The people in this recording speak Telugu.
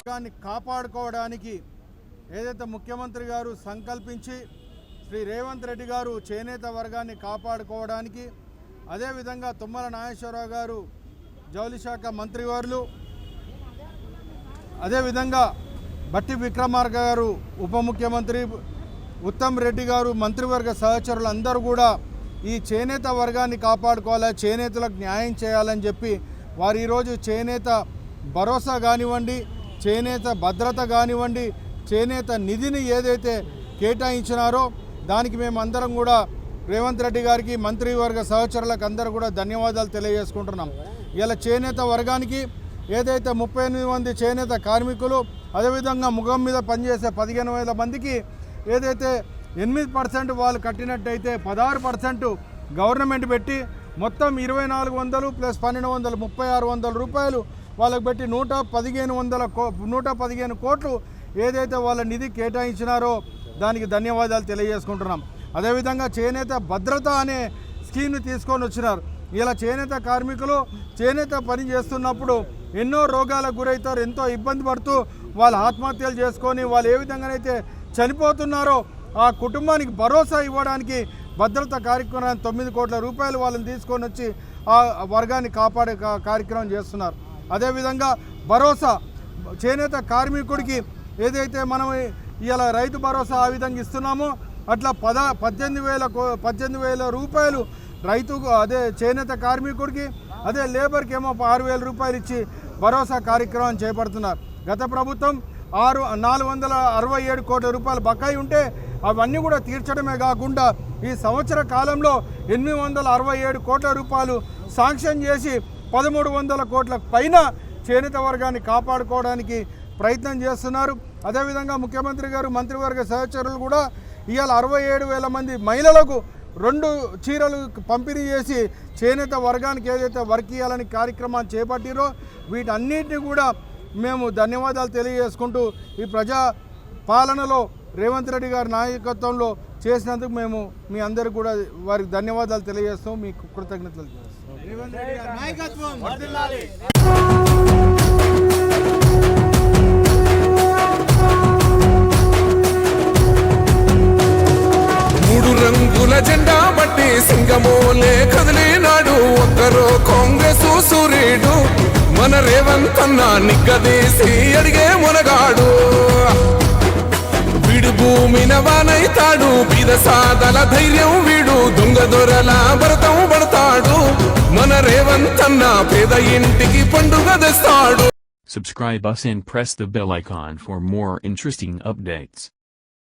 దాన్ని కాపాడుకోవడానికి ఏదైతే ముఖ్యమంత్రి గారు సంకల్పించి శ్రీ రేవంత్ రెడ్డి గారు చేనేత వర్గాన్ని కాపాడుకోవడానికి, అదేవిధంగా తుమ్మల నాగేశ్వరరావు గారు జౌళి శాఖ మంత్రివర్యులు, అదేవిధంగా బట్టి విక్రమార్క గారు ఉప ముఖ్యమంత్రి, ఉత్తమ్ రెడ్డి గారు మంత్రివర్గ సహచరులు అందరూ కూడా ఈ చేనేత వర్గాన్ని కాపాడుకోవాలి, చేనేతలకు న్యాయం చేయాలని చెప్పి వారు ఈరోజు చేనేత భరోసా కానివ్వండి, చేనేత భద్రత కానివ్వండి, చేనేత నిధిని ఏదైతే కేటాయించినారో దానికి మేము అందరం కూడా రేవంత్ రెడ్డి గారికి మంత్రివర్గ సహచరులకు అందరూ కూడా ధన్యవాదాలు తెలియజేసుకుంటున్నాం. ఇలా చేనేత వర్గానికి ఏదైతే 38 మంది చేనేత కార్మికులు, అదేవిధంగా ముఖం మీద పనిచేసే 15,000 మందికి ఏదైతే 8% వాళ్ళు కట్టినట్టయితే 16% గవర్నమెంట్ పెట్టి మొత్తం 2,400 ప్లస్ 1,200 3,600 రూపాయలు వాళ్ళకు పెట్టి 115 కోట్లు ఏదైతే వాళ్ళ నిధి కేటాయించినారో దానికి ధన్యవాదాలు తెలియజేసుకుంటున్నాం. అదేవిధంగా చేనేత భద్రత అనే స్కీమ్ని తీసుకొని వచ్చినారు. ఇలా చేనేత కార్మికులు చేనేత పని చేస్తున్నప్పుడు ఎన్నో రోగాలకు గురవుతారు, ఎంతో ఇబ్బంది పడుతూ వాళ్ళు ఆత్మహత్యలు చేసుకొని వాళ్ళు ఏ విధంగానైతే చనిపోతున్నారో ఆ కుటుంబానికి భరోసా ఇవ్వడానికి భద్రత కార్యక్రమాన్ని 9 కోట్ల రూపాయలు వాళ్ళని తీసుకొని వచ్చి ఆ వర్గాన్ని కాపాడే కార్యక్రమం చేస్తున్నారు. అదేవిధంగా భరోసా చేనేత కార్మికుడికి ఏదైతే మనం ఇలా రైతు భరోసా ఆ విధంగా ఇస్తున్నామో అట్లా 18,000 రూపాయలు రైతుకు, అదే చేనేత కార్మికుడికి, అదే లేబర్కి ఏమో 6,000 రూపాయలు ఇచ్చి భరోసా కార్యక్రమం చేపడుతున్నారు. గత ప్రభుత్వం 467 కోట్ల రూపాయలు బకాయి ఉంటే అవన్నీ కూడా తీర్చడమే కాకుండా ఈ సంవత్సర కాలంలో 867 కోట్ల రూపాయలు శాంక్షన్ చేసి 1,300 కోట్ల పైన చేనేత వర్గాన్ని కాపాడుకోవడానికి ప్రయత్నం చేస్తున్నారు. అదేవిధంగా ముఖ్యమంత్రి గారు మంత్రివర్గ సహచరులు కూడా ఇవాళ 67,000 మంది మహిళలకు 2 చీరలు పంపిణీ చేసి చేనేత వర్గానికి ఏదైతే వర్క్ ఇవ్వాలని కార్యక్రమాన్ని చేపట్టిరో వీటన్నిటిని కూడా మేము ధన్యవాదాలు తెలియజేసుకుంటూ ఈ ప్రజా పాలనలో రేవంత్ రెడ్డి గారి నాయకత్వంలో చేసినందుకు మేము మీ అందరికీ కూడా వారికి ధన్యవాదాలు తెలియజేస్తాం, మీకు కృతజ్ఞతలు చేస్తాం. రేవంత్ రెడ్డి గారి నాయకత్వం వర్ధిల్లాలి. 3 రంగుల జెండా బట్టి సింగమోలే కదిలినాడు ఒక్కరో కాంగ్రెస్ సూర్యుడు మన రేవంత్ అన్న నిగ్గదీసి అడిగే మునగాడు. వీడు భూమిన వానైతాడు, బీద సాదల ధైర్యం వీడు, దొంగ దొరల భరతం పడతాడు. మన రేవంత్ అన్న పేద ఇంటికి పండుగ తెస్తాడు. Subscribe us and press the bell icon for more interesting updates.